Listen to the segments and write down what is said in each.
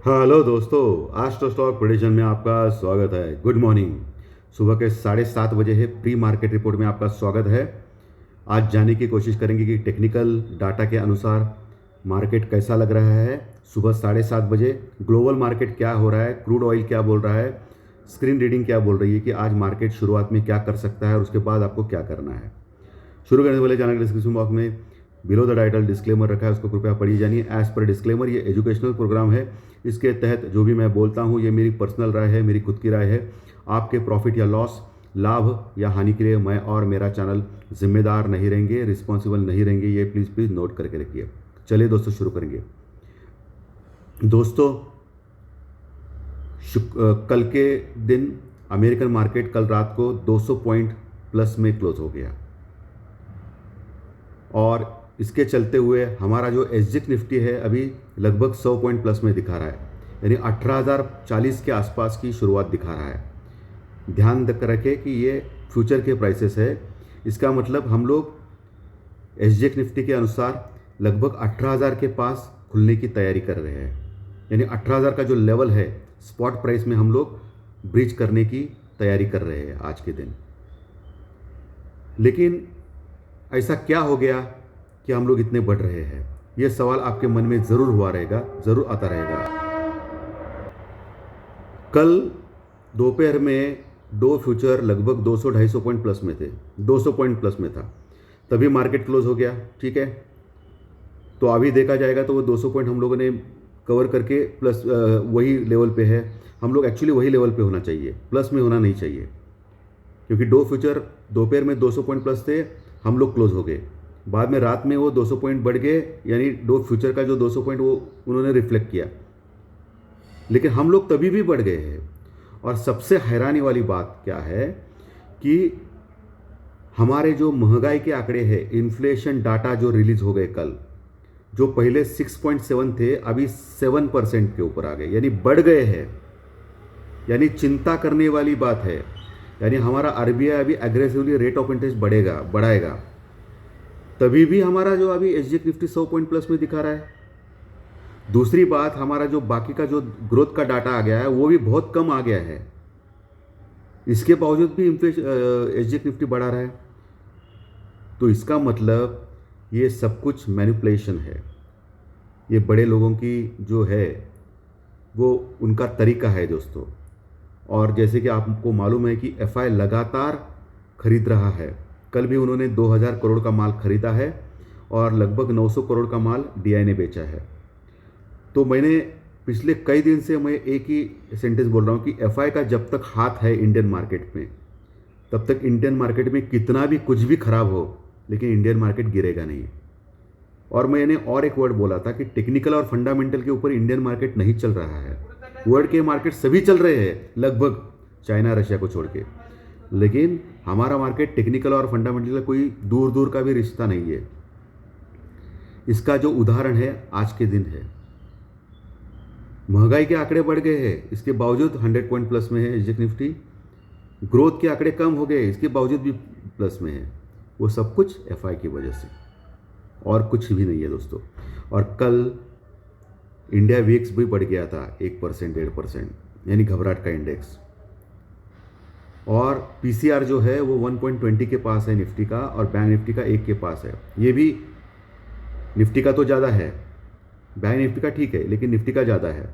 Hello दोस्तों, astro stock prediction में आपका स्वागत है। Good morning. सुबह के 7:30 बजे है। प्री मार्केट रिपोर्ट में आपका स्वागत है। आज जानने की कोशिश करेंगे कि टेक्निकल डाटा के अनुसार मार्केट कैसा लग रहा है। सुबह 7:30 बजे ग्लोबल मार्केट क्या हो रहा है, क्रूड ऑयल क्या बोल रहा है, स्क्रीन रीडिंग क्या बोल रही है कि आज मार्केट शुरुआत में क्या कर सकता है और उसके बाद आपको क्या करना है। शुरू करने से पहले चैनल के डिस्क्रिप्शन बॉक्स में बिलो द टाइटल डिस्क्लेमर रखा है, उसको कृपया पढ़िए जानिए। एज पर डिस्क्लेमर, ये एजुकेशनल प्रोग्राम है। इसके तहत जो भी मैं बोलता हूँ ये मेरी पर्सनल राय है, मेरी खुद की राय है। आपके प्रॉफिट या लॉस, लाभ या हानि के लिए मैं और मेरा चैनल जिम्मेदार नहीं रहेंगे, रिस्पॉन्सिबल नहीं रहेंगे। ये प्लीज़ प्लीज़ नोट करके रखिए। चलिए दोस्तों, शुरू करेंगे। दोस्तों, कल के दिन अमेरिकन मार्केट कल रात को 200 पॉइंट प्लस में क्लोज हो गया और इसके चलते हुए हमारा जो एसजीएक्स निफ्टी है अभी लगभग 100 पॉइंट प्लस में दिखा रहा है, यानी 18,040 के आसपास की शुरुआत दिखा रहा है। ध्यान रखें कि ये फ्यूचर के प्राइसेस है। इसका मतलब हम लोग एसजीएक्स निफ्टी के अनुसार लगभग 18,000 के पास खुलने की तैयारी कर रहे हैं, यानी 18,000 का जो लेवल है स्पॉट प्राइस में हम लोग ब्रीच करने की तैयारी कर रहे हैं आज के दिन। लेकिन ऐसा क्या हो गया कि हम लोग इतने बढ़ रहे हैं? ये सवाल आपके मन में ज़रूर हुआ रहेगा, ज़रूर आता रहेगा। कल दोपहर में डो फ्यूचर लगभग 200-250 पॉइंट प्लस में थे, 200 पॉइंट प्लस में था, तभी मार्केट क्लोज हो गया। ठीक है, तो अभी देखा जाएगा तो वो 200 पॉइंट हम लोगों ने कवर करके प्लस वही लेवल पे है। हम लोग एक्चुअली वही लेवल पे होना चाहिए, प्लस में होना नहीं चाहिए, क्योंकि डो फ्यूचर दोपहर में 200 पॉइंट प्लस थे, हम लोग क्लोज हो गए। बाद में रात में वो 200 पॉइंट बढ़ गए, यानी डो फ्यूचर का जो 200 पॉइंट वो उन्होंने रिफ्लेक्ट किया, लेकिन हम लोग तभी भी बढ़ गए हैं। और सबसे हैरानी वाली बात क्या है कि हमारे जो महंगाई के आंकड़े हैं, इन्फ्लेशन डाटा जो रिलीज हो गए कल, जो पहले 6.7 थे अभी 7% के ऊपर आ गए, यानी बढ़ गए हैं। यानी चिंता करने वाली बात है। यानी हमारा आरबीआई अभी एग्रेसिवली रेट ऑफ इंटरेस्ट बढ़ाएगा, तभी भी हमारा जो अभी एसजीएक्स निफ्टी 100 पॉइंट प्लस में दिखा रहा है। दूसरी बात, हमारा जो बाकी का जो ग्रोथ का डाटा आ गया है वो भी बहुत कम आ गया है, इसके बावजूद भी एसजीएक्स निफ्टी बढ़ा रहा है। तो इसका मतलब ये सब कुछ मैनिपुलेशन है। ये बड़े लोगों की जो है वो उनका तरीका है दोस्तों। और जैसे कि आपको मालूम है कि एफआई लगातार खरीद रहा है। कल भी उन्होंने 2000 करोड़ का माल खरीदा है और लगभग 900 करोड़ का माल डीआई ने बेचा है। तो मैंने पिछले कई दिन से मैं एक ही सेंटेंस बोल रहा हूँ कि एफआई का जब तक हाथ है इंडियन मार्केट में, तब तक इंडियन मार्केट में कितना भी कुछ भी खराब हो, लेकिन इंडियन मार्केट गिरेगा नहीं। और मैंने और एक वर्ड बोला था कि टेक्निकल और फंडामेंटल के ऊपर इंडियन मार्केट नहीं चल रहा है। वर्ल्ड के मार्केट सभी चल रहे हैं लगभग, चाइना रशिया को छोड़ के, लेकिन हमारा मार्केट टेक्निकल और फंडामेंटल का कोई दूर दूर का भी रिश्ता नहीं है। इसका जो उदाहरण है आज के दिन है। महंगाई के आंकड़े बढ़ गए हैं, इसके बावजूद 100 पॉइंट प्लस में है एसजीएक्स निफ्टी। ग्रोथ के आंकड़े कम हो गए, इसके बावजूद भी प्लस में है। वो सब कुछ एफआई की वजह से, और कुछ भी नहीं है दोस्तों। और कल इंडिया वीक्स भी बढ़ गया था 1% 1.5%, यानी घबराहट का इंडेक्स। और पीसीआर जो है वो 1.20 के पास है निफ्टी का, और बैंक निफ्टी का 1 के पास है। ये भी निफ्टी का तो ज़्यादा है, बैंक निफ्टी का ठीक है, लेकिन निफ्टी का ज़्यादा है।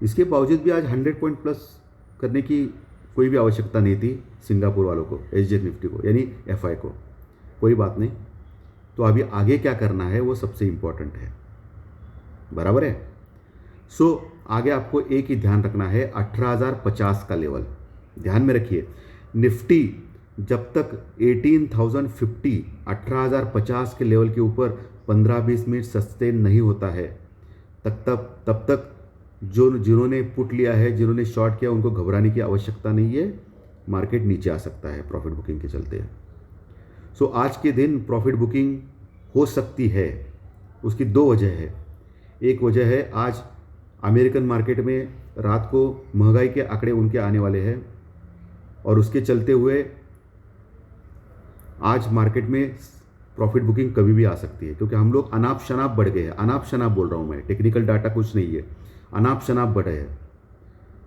इसके बावजूद भी आज 100 पॉइंट प्लस करने की कोई भी आवश्यकता नहीं थी सिंगापुर वालों को, एसजीएक्स निफ्टी को, यानी एफआई को। कोई बात नहीं। तो अभी आगे क्या करना है वो सबसे इम्पोर्टेंट है, बराबर है। आगे आपको एक ही ध्यान रखना है, 18,050 का लेवल ध्यान में रखिए। निफ्टी जब तक 18,050 18,050 के लेवल के ऊपर 15-20 मिनट सस्टेन नहीं होता है, तब तक जिन्होंने पुट लिया है, जिन्होंने शॉर्ट किया, उनको घबराने की आवश्यकता नहीं है। मार्केट नीचे आ सकता है प्रॉफिट बुकिंग के चलते। आज के दिन प्रॉफिट बुकिंग हो सकती है। उसकी दो वजह है। एक वजह है, आज अमेरिकन मार्केट में रात को महंगाई के आंकड़े उनके आने वाले हैं, और उसके चलते हुए आज मार्केट में प्रॉफिट बुकिंग कभी भी आ सकती है, क्योंकि हम लोग अनाप शनाप बढ़ गए हैं। अनाप शनाप बोल रहा हूँ मैं, टेक्निकल डाटा कुछ नहीं है, अनाप शनाप बढ़े हैं।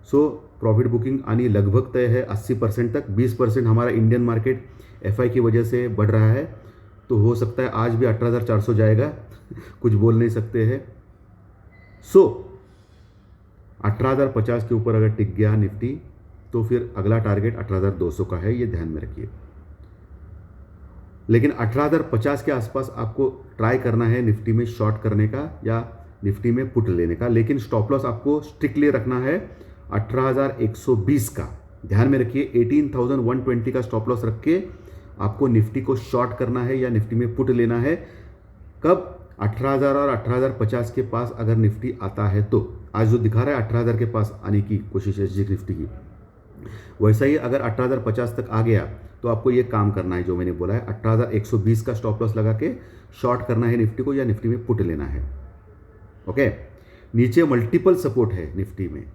सो प्रॉफिट बुकिंग आनी लगभग तय है 80% तक। 20% हमारा इंडियन मार्केट एफआई की वजह से बढ़ रहा है, तो हो सकता है आज भी 18,400 जाएगा कुछ बोल नहीं सकते हैं। सो 18,050 के ऊपर अगर टिक गया निफ्टी तो फिर अगला टारगेट 18,200 का है, ये ध्यान में रखिए। लेकिन 18,050 के आसपास आपको ट्राई करना है निफ्टी में शॉर्ट करने का या निफ्टी में पुट लेने का, लेकिन स्टॉप लॉस आपको स्ट्रिक्टली रखना है 18,120 का। ध्यान में रखिए 18,120 का स्टॉप लॉस रख के आपको निफ्टी को शॉर्ट करना है या निफ्टी में पुट लेना है। कब? 18,000 और 18,050 के पास अगर निफ्टी आता है तो। आज जो दिखा रहा है 18,000 के पास आने की कोशिश है निफ्टी की, वैसा ही अगर 18,050 तक आ गया तो आपको ये काम करना है जो मैंने बोला है, 18,120 का स्टॉप लॉस लगा के शॉर्ट करना है निफ्टी को या निफ्टी में पुट लेना है। ओके, नीचे मल्टीपल सपोर्ट है निफ्टी में।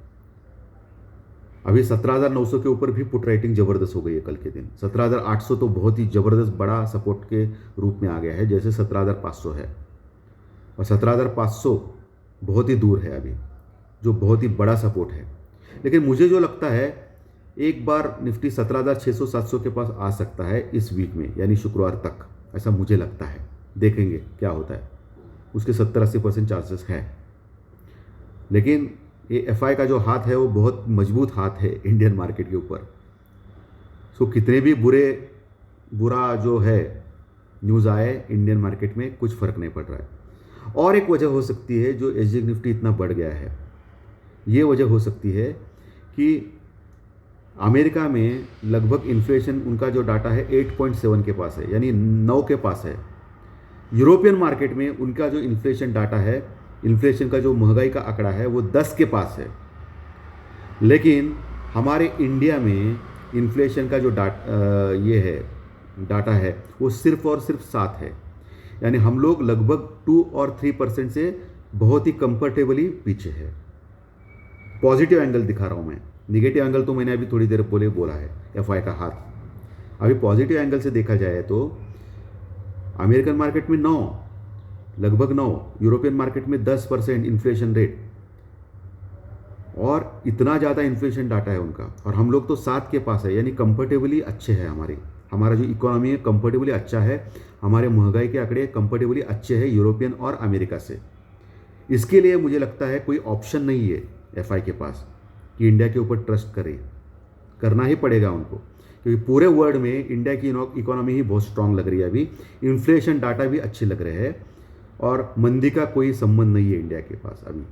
अभी 17,900 के ऊपर भी पुट राइटिंग जबरदस्त हो गई है कल के दिन। 17,800 तो बहुत ही जबरदस्त बड़ा सपोर्ट के रूप में आ गया है, जैसे 17,500 है, और 17,500 बहुत ही दूर है अभी, जो बहुत ही बड़ा सपोर्ट है। लेकिन मुझे जो लगता है एक बार निफ्टी 17,600-700 के पास आ सकता है इस वीक में, यानी शुक्रवार तक, ऐसा मुझे लगता है। देखेंगे क्या होता है, उसके 70-80% चांसेस है। लेकिन ये एफआई का जो हाथ है वो बहुत मजबूत हाथ है इंडियन मार्केट के ऊपर। सो कितने भी बुरा जो है न्यूज़ आए इंडियन मार्केट में, कुछ फ़र्क नहीं पड़ रहा है। और एक वजह हो सकती है जो एसजी निफ्टी इतना बढ़ गया है, ये वजह हो सकती है कि अमेरिका में लगभग इन्फ्लेशन उनका जो डाटा है 8.7 के पास है, यानी 9 के पास है। यूरोपियन मार्केट में उनका जो इन्फ्लेशन डाटा है, इन्फ्लेशन का जो महंगाई का आंकड़ा है वो 10 के पास है। लेकिन हमारे इंडिया में इन्फ्लेशन का जो डाटा है वो सिर्फ और सिर्फ 7 है, यानी हम लोग लगभग 2 और 3% से बहुत ही कंफर्टेबली पीछे है। पॉजिटिव एंगल दिखा रहा हूँ मैं, निगेटिव एंगल तो मैंने अभी थोड़ी देर पहले बोला है, एफआई का हाथ। अभी पॉजिटिव एंगल से देखा जाए तो अमेरिकन मार्केट में 9, लगभग 9, यूरोपियन मार्केट में 10% इन्फ्लेशन रेट, और इतना ज़्यादा इन्फ्लेशन डाटा है उनका, और हम लोग तो 7 के पास है, यानी कंफर्टेबली अच्छे हैं। हमारा जो इकोनॉमी है कंफर्टेबली अच्छा है, हमारे महंगाई के आंकड़े कंफर्टेबली अच्छे हैं यूरोपियन और अमेरिका से। इसके लिए मुझे लगता है कोई ऑप्शन नहीं है एफआई के पास कि इंडिया के ऊपर ट्रस्ट करे, करना ही पड़ेगा उनको, क्योंकि पूरे वर्ल्ड में इंडिया की इकोनॉमी ही बहुत स्ट्रांग लग रही है अभी, इन्फ्लेशन डाटा भी अच्छे लग रहे हैं, और मंदी का कोई संबंध नहीं है इंडिया के पास अभी,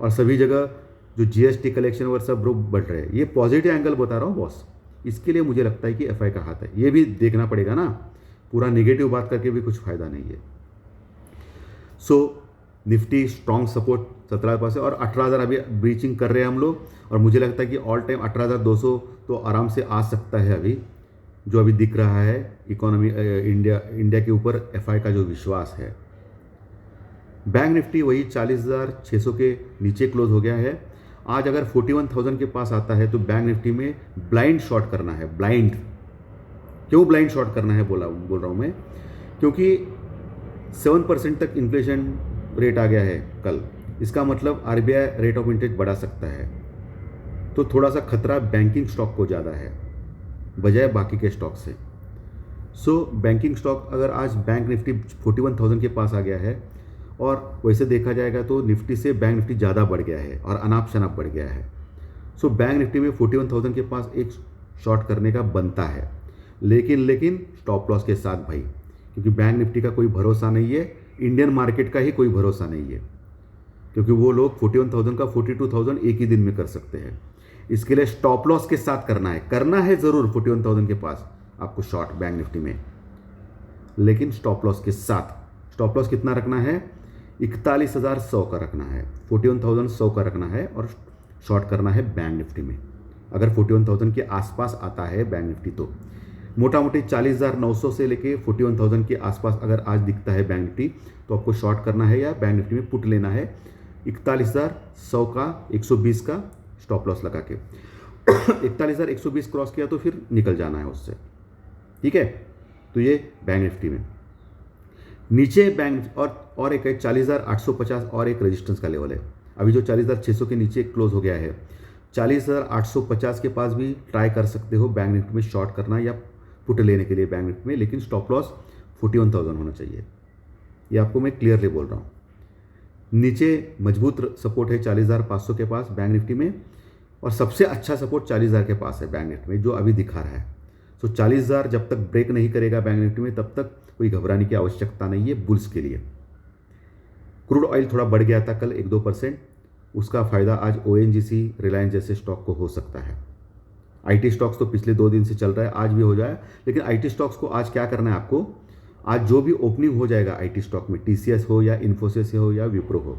और सभी जगह जो जीएसटी कलेक्शन और सब बढ़ रहे हैं। ये पॉजिटिव एंगल बता रहा हूँ बॉस, इसके लिए मुझे लगता है कि एफआई का हाथ है। ये भी देखना पड़ेगा ना, पूरा नेगेटिव बात करके भी कुछ फ़ायदा नहीं है। सो निफ्टी स्ट्रॉन्ग सपोर्ट 17 पास है, और 18,000 अभी ब्रीचिंग कर रहे हैं हम लोग, और मुझे लगता है कि ऑल टाइम 18,200 तो आराम से आ सकता है अभी, जो अभी दिख रहा है इकोनॉमी इंडिया के ऊपर एफआई का जो विश्वास है। बैंक निफ्टी वही 40,600 के नीचे क्लोज हो गया है। आज अगर 41,000 के पास आता है तो बैंक निफ्टी में ब्लाइंड शॉर्ट करना है। ब्लाइंड क्यों ब्लाइंड शॉर्ट करना है बोल रहा हूँ मैं, क्योंकि 7% तक इन्फ्लेशन रेट आ गया है कल। इसका मतलब आरबीआई रेट ऑफ इंटरेस्ट बढ़ा सकता है, तो थोड़ा सा खतरा बैंकिंग स्टॉक को ज़्यादा है बजाय बाकी के स्टॉक से। सो बैंकिंग स्टॉक अगर आज बैंक निफ्टी 41,000 के पास आ गया है, और वैसे देखा जाएगा तो निफ्टी से बैंक निफ्टी ज़्यादा बढ़ गया है और अनाप शनाप बढ़ गया है। सो बैंक निफ्टी में 41,000 के पास एक शॉर्ट करने का बनता है, लेकिन स्टॉप लॉस के साथ भाई, क्योंकि बैंक निफ्टी का कोई भरोसा नहीं है, इंडियन मार्केट का ही कोई भरोसा नहीं है, क्योंकि वो लोग 41,000 का 42,000 एक ही दिन में कर सकते हैं। इसके लिए स्टॉप लॉस के साथ करना है ज़रूर 41,000 के पास आपको शॉर्ट बैंक निफ्टी में, लेकिन स्टॉप लॉस के साथ। स्टॉप लॉस कितना रखना है? 41,100 का रखना है, 41,100 का रखना है, और शॉर्ट करना है बैंक निफ्टी में। अगर 41,000 के आसपास आता है बैंक निफ्टी तो मोटा मोटी 40,900 से लेके 41,000 के आसपास अगर आज दिखता है बैंक निफ्टी, तो आपको शॉर्ट करना है या बैंक निफ्टी में पुट लेना है 41,100 का 120 का स्टॉप लॉस लगा के। 41,120 क्रॉस किया तो फिर निकल जाना है उससे, ठीक है। तो ये बैंक निफ्टी में। नीचे बैंक और एक है 40,850 और एक रेजिस्टेंस का लेवल है। अभी जो 40,600 के नीचे क्लोज हो गया है, 40,850 के पास भी ट्राई कर सकते हो बैंक निफ्टी में शॉर्ट करना या पुट लेने के लिए बैंक निफ्टी में, लेकिन स्टॉप लॉस 41,000 होना चाहिए। ये आपको मैं क्लियरली बोल रहा हूँ। नीचे मजबूत सपोर्ट है 40,500 के पास बैंक निफ्टी में, और सबसे अच्छा सपोर्ट 40,000 के पास है बैंक निफ्टी में, जो अभी दिखा रहा है। सो 40,000 जब तक ब्रेक नहीं करेगा बैंक निफ्टी में, तब तक कोई घबराने की आवश्यकता नहीं है बुल्स के लिए। क्रूड ऑयल थोड़ा बढ़ गया था कल 1-2%, उसका फ़ायदा आज ONGC, रिलायंस जैसे स्टॉक को हो सकता है। IT स्टॉक्स तो पिछले 2 दिन से चल रहा है, आज भी हो जाए, लेकिन IT स्टॉक्स को आज क्या करना है आपको, आज जो भी ओपनिंग हो जाएगा IT स्टॉक में, TCS हो या इन्फोसिस हो या विप्रो हो,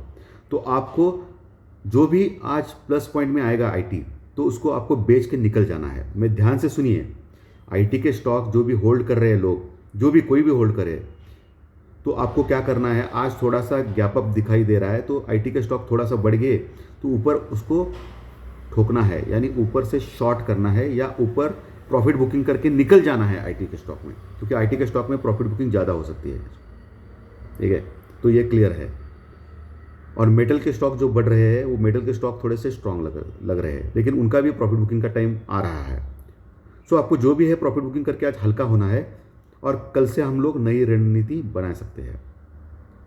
तो आपको जो भी आज प्लस पॉइंट में आएगा IT, तो उसको आपको बेच के निकल जाना है। मैं ध्यान से सुनिए, IT के स्टॉक जो भी होल्ड कर रहे हैं लोग, जो भी कोई भी होल्ड करे, तो आपको क्या करना है, आज थोड़ा सा गैप अप दिखाई दे रहा है, तो IT के स्टॉक थोड़ा सा बढ़ गए तो ऊपर उसको ठोकना है, यानी ऊपर से शॉर्ट करना है या ऊपर प्रॉफिट बुकिंग करके निकल जाना है IT के स्टॉक में, क्योंकि IT के स्टॉक में प्रॉफिट बुकिंग ज़्यादा हो सकती है। ठीक है, तो ये क्लियर है। और मेटल के स्टॉक जो बढ़ रहे हैं, वो मेटल के स्टॉक थोड़े से स्ट्रांग लग रहे हैं, लेकिन उनका भी प्रॉफिट बुकिंग का टाइम आ रहा है। सो आपको जो भी है प्रॉफिट बुकिंग करके आज हल्का होना है, और कल से हम लोग नई रणनीति बना सकते हैं।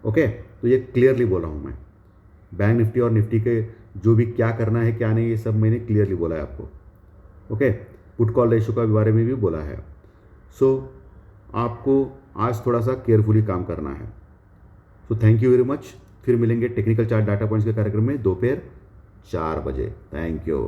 ओके, तो ये क्लियरली बोल रहा हूँ मैं। बैंक निफ्टी और निफ्टी के जो भी क्या करना है क्या नहीं, ये सब मैंने क्लियरली बोला है आपको। ओके, पुट कॉल रेशो का बारे में भी बोला है। सो आपको आज थोड़ा सा केयरफुली काम करना है। So thank you very much. फिर मिलेंगे टेक्निकल चार्ट डाटा पॉइंट्स के कार्यक्रम में दोपहर 4 बजे। Thank you.